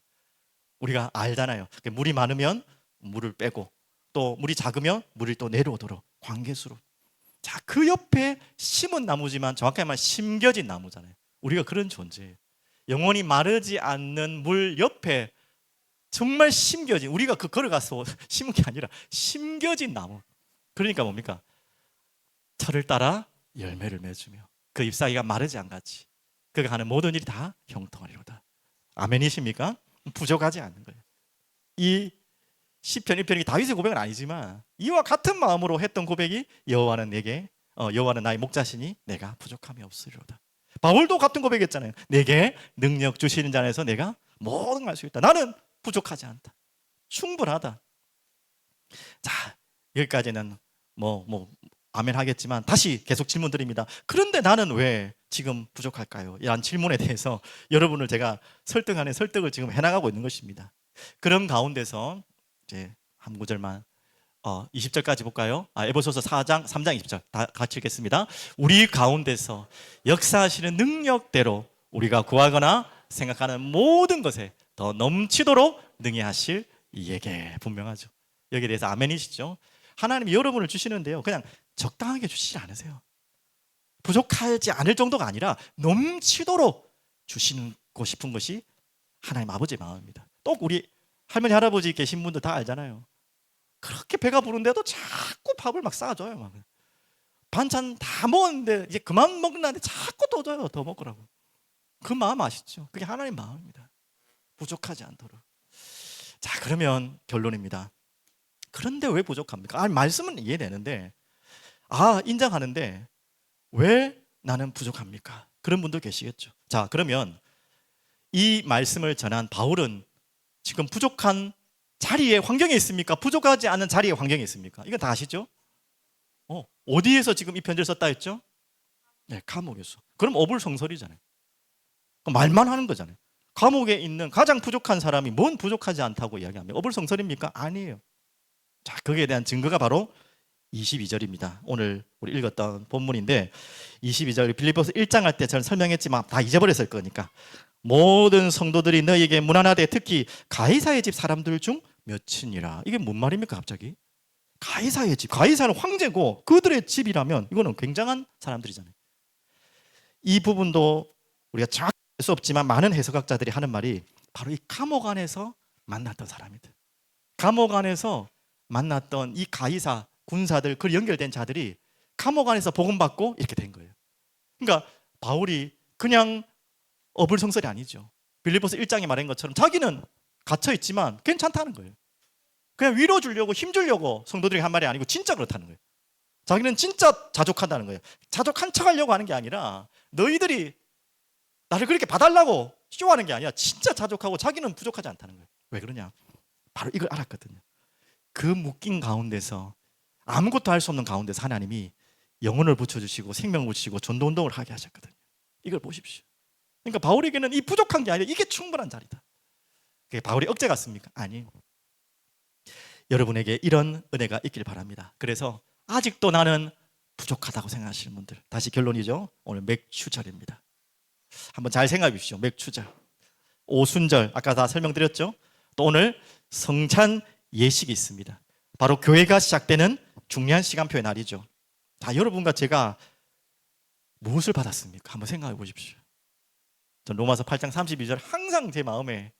우리가 알잖아요. 물이 많으면 물을 빼고 또 물이 작으면 물이 또 내려오도록 관계수로. 자, 그 옆에 심은 나무지만 정확하게 말하면 심겨진 나무잖아요. 우리가 그런 존재예요. 영원히 마르지 않는 물 옆에 정말 심겨진, 우리가 그 걸어가서 심은 게 아니라 심겨진 나무. 그러니까 뭡니까? 철을 따라 열매를 맺으며 그 잎사귀가 마르지 않같이 그가 하는 모든 일이 다 형통하리로다. 아멘이십니까? 부족하지 않는 거예요. 이 시편 1편이 다윗의 고백은 아니지만 이와 같은 마음으로 했던 고백이 여호와는 내게 여호와는 나의 목자시니 내가 부족함이 없으리로다. 바울도 같은 고백했잖아요. 내게 능력 주시는 자 안에서 내가 모든 걸 할 수 있다. 나는 부족하지 않다. 충분하다. 자, 여기까지는 아멘 하겠지만 다시 계속 질문 드립니다. 그런데 나는 왜 지금 부족할까요? 이런 질문에 대해서 여러분을 제가 설득을 지금 해나가고 있는 것입니다. 그런 가운데서 이제 한 구절만 20절까지 볼까요? 에베소서 4장 3장 20절 다 같이 읽겠습니다. 우리 가운데서 역사하시는 능력대로 우리가 구하거나 생각하는 모든 것에 더 넘치도록 능히 하실 이에게 분명하죠. 여기에 대해서 아멘이시죠? 하나님이 여러분을 주시는데요 그냥 적당하게 주시지 않으세요. 부족하지 않을 정도가 아니라 넘치도록 주시고 싶은 것이 하나님 아버지의 마음입니다. 또 우리 할머니 할아버지 계신 분들 다 알잖아요. 그렇게 배가 부른데도 자꾸 밥을 막 쌓아줘요. 막. 반찬 다 먹었는데 이제 그만 먹는다는데 자꾸 더 줘요. 더 먹으라고. 그 마음 아시죠? 그게 하나님 마음입니다. 부족하지 않도록. 자, 그러면 결론입니다. 그런데 왜 부족합니까? 말씀은 이해되는데 인정하는데 왜 나는 부족합니까? 그런 분도 계시겠죠. 자, 그러면 이 말씀을 전한 바울은 지금 부족한 자리에 환경에 있습니까? 부족하지 않은 자리에 환경에 있습니까? 이건 다 아시죠? 어디에서 지금 이 편지를 썼다 했죠? 네, 감옥에서. 그럼 어불성설이잖아요. 말만 하는 거잖아요. 감옥에 있는 가장 부족한 사람이 뭔 부족하지 않다고 이야기하면 어불성설입니까? 아니에요. 자, 거기에 대한 증거가 바로 22절입니다. 오늘 우리 읽었던 본문인데 22절 빌립보서 1장 할 때 저는 설명했지만 다 잊어버렸을 거니까 모든 성도들이 너희에게 문안하되 특히 가이사의 집 사람들 중 몇이니라. 이게 뭔 말입니까 갑자기? 가이사의 집, 가이사는 황제고 그들의 집이라면 이거는 굉장한 사람들이잖아요. 이 부분도 우리가 정확히 알 수 없지만 많은 해석학자들이 하는 말이 바로 이 감옥 안에서 만났던 사람이다. 감옥 안에서 만났던 이 가이사 군사들, 그 연결된 자들이 감옥 안에서 복음받고 이렇게 된 거예요. 그러니까 바울이 그냥 어불성설이 아니죠. 빌립보서 1장에 말한 것처럼 자기는 갇혀 있지만 괜찮다는 거예요. 그냥 위로 주려고 힘 주려고 성도들에게 한 말이 아니고 진짜 그렇다는 거예요. 자기는 진짜 자족한다는 거예요. 자족한 척하려고 하는 게 아니라 너희들이 나를 그렇게 봐달라고 쇼하는 게 아니라 진짜 자족하고 자기는 부족하지 않다는 거예요. 왜 그러냐? 바로 이걸 알았거든요. 그 묶인 가운데서 아무것도 할 수 없는 가운데서 하나님이 영혼을 붙여주시고 생명을 붙이시고 전도운동을 하게 하셨거든요. 이걸 보십시오. 그러니까 바울에게는 이 부족한 게 아니라 이게 충분한 자리다. 그게 바울의 억제 같습니까? 아니에요. 여러분에게 이런 은혜가 있길 바랍니다. 그래서 아직도 나는 부족하다고 생각하시는 분들, 다시 결론이죠. 오늘 맥추절입니다. 한번 잘 생각해 보십시오. 맥추절, 오순절 아까 다 설명드렸죠. 또 오늘 성찬 예식이 있습니다. 바로 교회가 시작되는 중요한 시간표의 날이죠. 다 여러분과 제가 무엇을 받았습니까? 한번 생각해 보십시오. 전 로마서 8장 32절 항상 제 마음에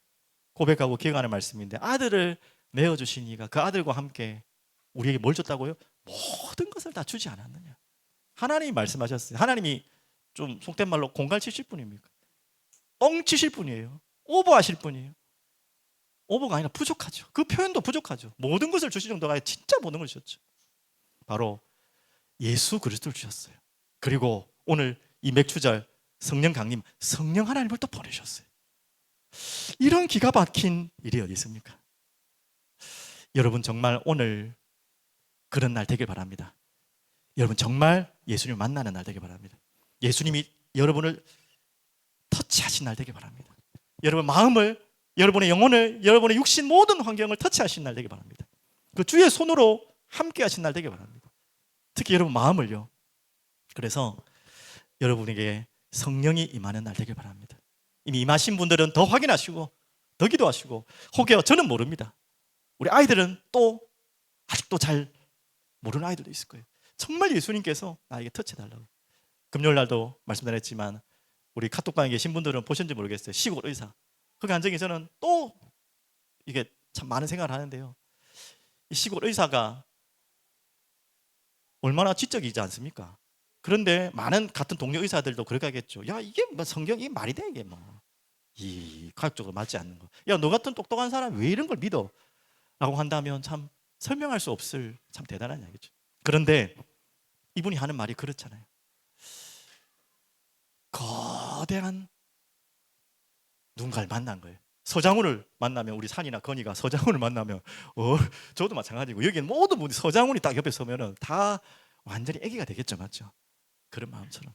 고백하고 기억하는 말씀인데, 아들을 내어주신 이가 그 아들과 함께 우리에게 뭘 줬다고요? 모든 것을 다 주지 않았느냐. 하나님이 말씀하셨어요. 하나님이 좀 속된 말로 공갈 치실 분입니까? 뻥 치실 분이에요. 오버하실 분이에요. 오버가 아니라 부족하죠. 그 표현도 부족하죠. 모든 것을 주실 정도가 아니라 진짜 모든 걸 주셨죠. 바로 예수 그리스도를 주셨어요. 그리고 오늘 이 맥추절 성령 강림, 성령 하나님을 또 보내셨어요. 이런 기가 막힌 일이 어디 있습니까? 여러분 정말 오늘 그런 날 되길 바랍니다. 여러분 정말 예수님을 만나는 날 되길 바랍니다. 예수님이 여러분을 터치하신 날 되길 바랍니다. 여러분 마음을, 여러분의 영혼을, 여러분의 육신 모든 환경을 터치하신 날 되길 바랍니다. 그 주의 손으로 함께 하신 날 되길 바랍니다. 특히 여러분 마음을요. 그래서 여러분에게 성령이 임하는 날 되길 바랍니다. 이미 임하신 분들은 더 확인하시고 더 기도하시고, 혹여 저는 모릅니다. 우리 아이들은 또 아직도 잘 모르는 아이들도 있을 거예요. 정말 예수님께서 나에게 터치해달라고. 금요일 날도 말씀드렸지만 우리 카톡방에 계신 분들은 보셨는지 모르겠어요. 시골 의사. 거기 앉아 계서는 또 이게 참 많은 생각을 하는데요. 이 시골 의사가 얼마나 지적이지 않습니까? 그런데 많은 같은 동료 의사들도 그렇게 하겠죠. 야, 이게 뭐 성경이 말이 돼, 이게 뭐. 이 과학적으로 맞지 않는 거. 야, 너 같은 똑똑한 사람 왜 이런 걸 믿어? 라고 한다면 참 설명할 수 없을 참 대단한 이야기죠. 그런데 이분이 하는 말이 그렇잖아요. 거대한 누군가를 만난 거예요. 서장훈을 만나면, 우리 산이나 건이가 서장훈을 만나면 저도 마찬가지고, 여기는 모든 분이 서장훈이 딱 옆에 서면은 다 완전히 애기가 되겠죠, 맞죠? 그런 마음처럼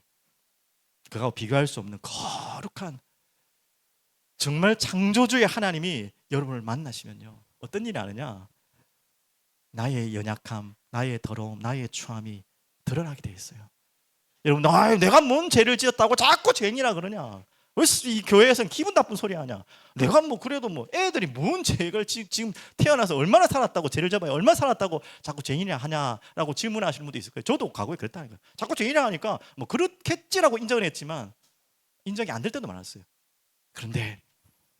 그거하고 비교할 수 없는 거룩한, 정말 창조주의 하나님이 여러분을 만나시면요, 어떤 일이 아느냐? 나의 연약함, 나의 더러움, 나의 추함이 드러나게 돼 있어요. 여러분, 내가 뭔 죄를 지었다고 자꾸 죄인이라 그러냐? 왜 이 교회에서는 기분 나쁜 소리 하냐? 내가 뭐 그래도 뭐 애들이 뭔 죄를 지금 태어나서 얼마나 살았다고, 죄를 잡아야 얼마나 살았다고 자꾸 죄인이라 하냐라고 질문하시는 분도 있을 거예요. 저도 과거에 그랬다는 거예요. 자꾸 죄인이라 하니까 뭐 그렇겠지라고 인정을 했지만 인정이 안 될 때도 많았어요. 그런데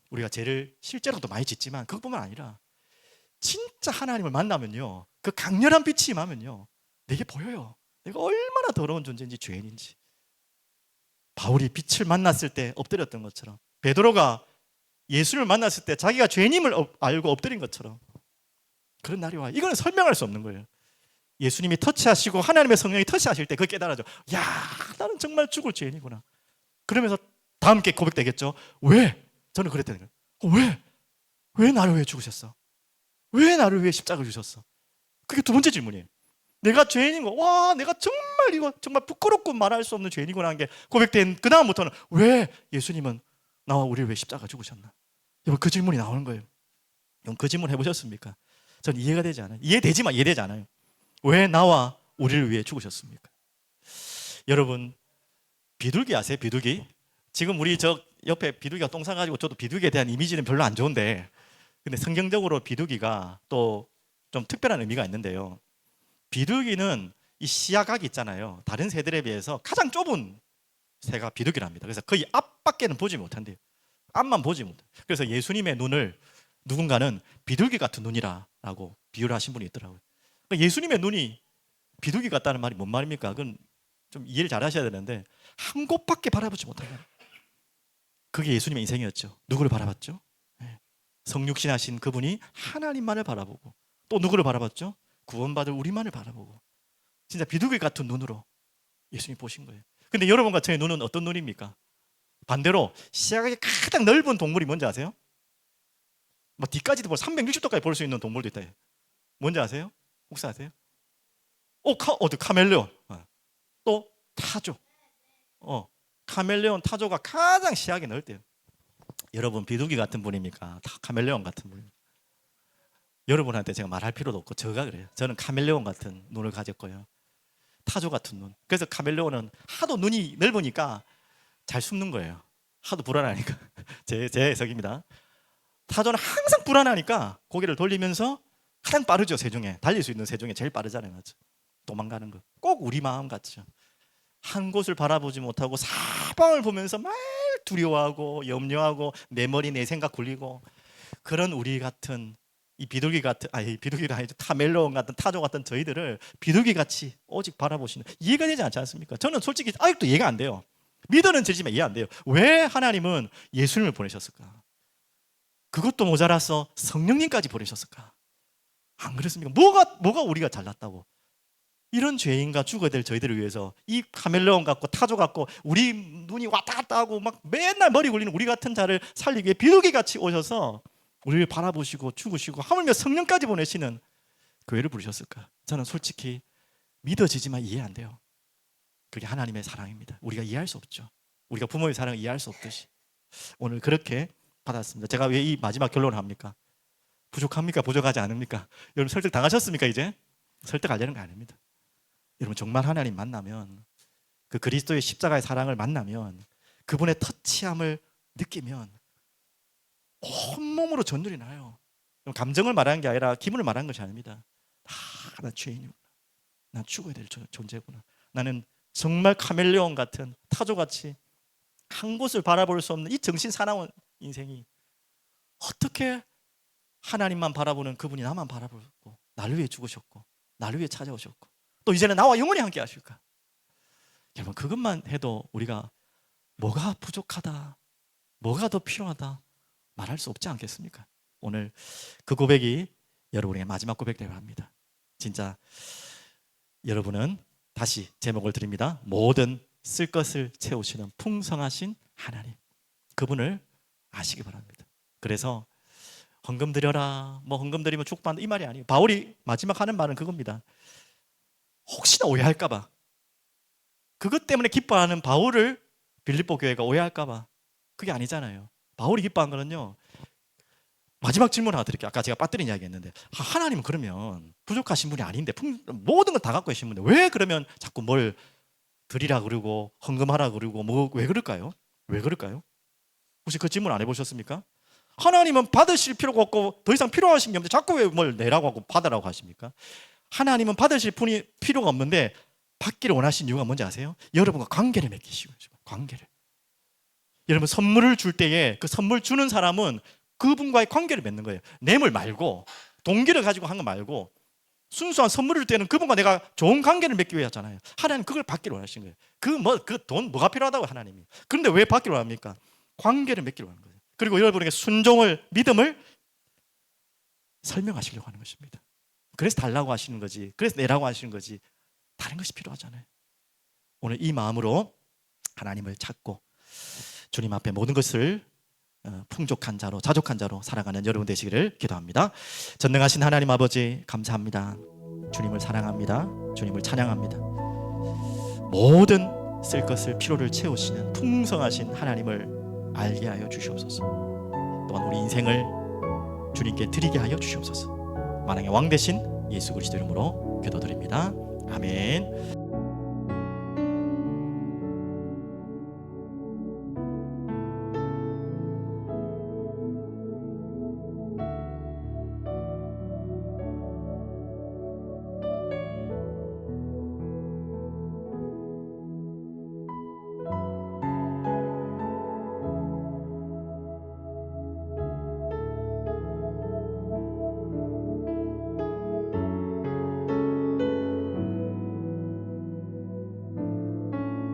우리가 죄를 실제로도 많이 짓지만 그것뿐만 아니라 진짜 하나님을 만나면요, 그 강렬한 빛이 임하면요, 내게 보여요. 내가 얼마나 더러운 존재인지, 죄인인지. 바울이 빛을 만났을 때 엎드렸던 것처럼, 베드로가 예수를 만났을 때 자기가 죄인임을 알고 엎드린 것처럼 그런 날이 와. 이거는 설명할 수 없는 거예요. 예수님이 터치하시고 하나님의 성령이 터치하실 때 그걸 깨달아져. 야, 나는 정말 죽을 죄인이구나. 그러면서 다음 게 고백되겠죠. 왜? 저는 그랬다는 거예요. 왜? 왜 나를 위해 죽으셨어? 왜 나를 위해 십자가를 주셨어? 그게 두 번째 질문이에요. 내가 죄인인 거, 와, 내가 정말 이거 정말 부끄럽고 말할 수 없는 죄인이구나 하는 게 고백된 그 다음부터는, 왜 예수님은 나와 우리를 왜 십자가 죽으셨나? 여러분, 그 질문이 나오는 거예요. 여러분, 그 질문 해보셨습니까? 전 이해가 되지 않아요. 이해되지만 이해되지 않아요. 왜 나와 우리를 위해 죽으셨습니까? 여러분, 비둘기 아세요? 비둘기? 지금 우리 저 옆에 비둘기가 똥 싸가지고 저도 비둘기에 대한 이미지는 별로 안 좋은데, 근데 성경적으로 비둘기가 또 좀 특별한 의미가 있는데요. 비둘기는 이 시야각이 있잖아요. 다른 새들에 비해서 가장 좁은 새가 비둘기랍니다. 그래서 거의 앞밖에는 보지 못한대요. 앞만 보지 못해. 그래서 예수님의 눈을 누군가는 비둘기 같은 눈이라 라고 비유를 하신 분이 있더라고요. 그러니까 예수님의 눈이 비둘기 같다는 말이 뭔 말입니까? 그건 좀 이해를 잘 하셔야 되는데 한 곳밖에 바라보지 못하는, 그게 예수님의 인생이었죠. 누구를 바라봤죠? 성육신하신 그분이 하나님만을 바라보고, 또 누구를 바라봤죠? 구원받을 우리만을 바라보고, 진짜 비둘기 같은 눈으로 예수님 보신 거예요. 근데 여러분과 저의 눈은 어떤 눈입니까? 반대로 시야가 가장 넓은 동물이 뭔지 아세요? 뭐 뒤까지도 360도까지 볼 수 있는 동물도 있다. 뭔지 아세요? 혹시 아세요? 카멜레온. 또 타조. 카멜레온, 타조가 가장 시야가 넓대요. 여러분 비둘기 같은 분입니까? 다 카멜레온 같은 분입니까? 여러분한테 제가 말할 필요도 없고 제가 그래요. 저는 카멜레온 같은 눈을 가졌고요. 타조 같은 눈. 그래서 카멜레온은 하도 눈이 넓으니까 잘 숨는 거예요. 하도 불안하니까. 제 해석입니다. 타조는 항상 불안하니까 고개를 돌리면서 가장 빠르죠. 새 중에 달릴 수 있는 새 중에 제일 빠르잖아요. 맞죠? 도망가는 거. 꼭 우리 마음 같죠. 한 곳을 바라보지 못하고 사방을 보면서 막 두려워하고 염려하고 내 머리 내 생각 굴리고, 그런 우리 같은 이 비둘기 같은, 비둘기가 아니죠, 카멜레온 같은 타조 같은 저희들을 비둘기 같이 오직 바라보시는, 이해가 되지 않지 않습니까? 저는 솔직히 아직도 이해가 안 돼요. 믿어는 지지만 이해 안 돼요. 왜 하나님은 예수님을 보내셨을까? 그것도 모자라서 성령님까지 보내셨을까? 안 그렇습니까? 뭐가 우리가 잘났다고? 이런 죄인과 죽어야 될 저희들을 위해서 이 카멜레온 같고 타조 같고 우리 눈이 왔다 갔다 하고 막 맨날 머리 굴리는 우리 같은 자를 살리기 위해 비둘기 같이 오셔서 우리를 바라보시고 죽으시고 하물며 성령까지 보내시는 교회를 부르셨을까? 저는 솔직히 믿어지지만 이해 안 돼요. 그게 하나님의 사랑입니다. 우리가 이해할 수 없죠. 우리가 부모의 사랑을 이해할 수 없듯이 오늘 그렇게 받았습니다. 제가 왜 이 마지막 결론을 합니까? 부족합니까? 부족하지 않습니까? 여러분 설득 당하셨습니까? 이제 설득하려는 거 아닙니다. 여러분 정말 하나님 만나면, 그 그리스도의 십자가의 사랑을 만나면, 그분의 터치함을 느끼면 온몸으로 전율이 나요. 감정을 말하는 게 아니라 기분을 말하는 것이 아닙니다. 나 죄인이구나. 난 죽어야 될 존재구나. 나는 정말 카멜레온 같은 타조같이 한 곳을 바라볼 수 없는 이 정신 사나운 인생이 어떻게 하나님만 바라보는 그분이 나만 바라보고 나를 위해 죽으셨고 나를 위해 찾아오셨고 또 이제는 나와 영원히 함께 하실까? 여러분 그것만 해도 우리가 뭐가 부족하다, 뭐가 더 필요하다 말할 수 없지 않겠습니까? 오늘 그 고백이 여러분의 마지막 고백되려 합니다. 진짜 여러분은, 다시 제목을 드립니다. 모든 쓸 것을 채우시는 풍성하신 하나님, 그분을 아시기 바랍니다. 그래서 헌금 드려라, 뭐 헌금 드리면 축복받는다 이 말이 아니에요. 바울이 마지막 하는 말은 그겁니다. 혹시나 오해할까봐, 그것 때문에 기뻐하는 바울을 빌립보 교회가 오해할까봐, 그게 아니잖아요. 바울이 기뻐한 거는요, 마지막 질문 하나 드릴게요. 아까 제가 빠뜨린 이야기 했는데, 하나님은 그러면 부족하신 분이 아닌데 모든 걸 다 갖고 계신 분인데 왜 그러면 자꾸 뭘 드리라 그러고 헌금하라 그러고 왜 그럴까요? 왜 그럴까요? 혹시 그 질문 안 해보셨습니까? 하나님은 받으실 필요가 없고 더 이상 필요하신 게 없는데 자꾸 왜 뭘 내라고 하고 받으라고 하십니까? 하나님은 받으실 분이 필요가 없는데 받기를 원하신 이유가 뭔지 아세요? 여러분과 관계를 맺기시고, 관계를. 여러분 선물을 줄 때에 그 선물 주는 사람은 그분과의 관계를 맺는 거예요. 뇌물 말고, 동기를 가지고 한 거 말고, 순수한 선물을 줄 때는 그분과 내가 좋은 관계를 맺기 위해 하잖아요. 하나님 그걸 받기를 원하신 거예요. 그 돈 뭐가 필요하다고 하나님이. 그런데 왜 받기를 원합니까? 관계를 맺기를 원하는 거예요. 그리고 여러분에게 순종을, 믿음을 설명하시려고 하는 것입니다. 그래서 달라고 하시는 거지, 그래서 내라고 하시는 거지, 다른 것이 필요하잖아요. 오늘 이 마음으로 하나님을 찾고 주님 앞에 모든 것을 풍족한 자로, 자족한 자로 살아가는 여러분 되시기를 기도합니다. 전능하신 하나님 아버지 감사합니다. 주님을 사랑합니다. 주님을 찬양합니다. 모든 쓸 것을 필요를 채우시는 풍성하신 하나님을 알게 하여 주시옵소서. 또한 우리 인생을 주님께 드리게 하여 주시옵소서. 만왕의 왕 되신 예수 그리스도 이름으로 기도드립니다. 아멘.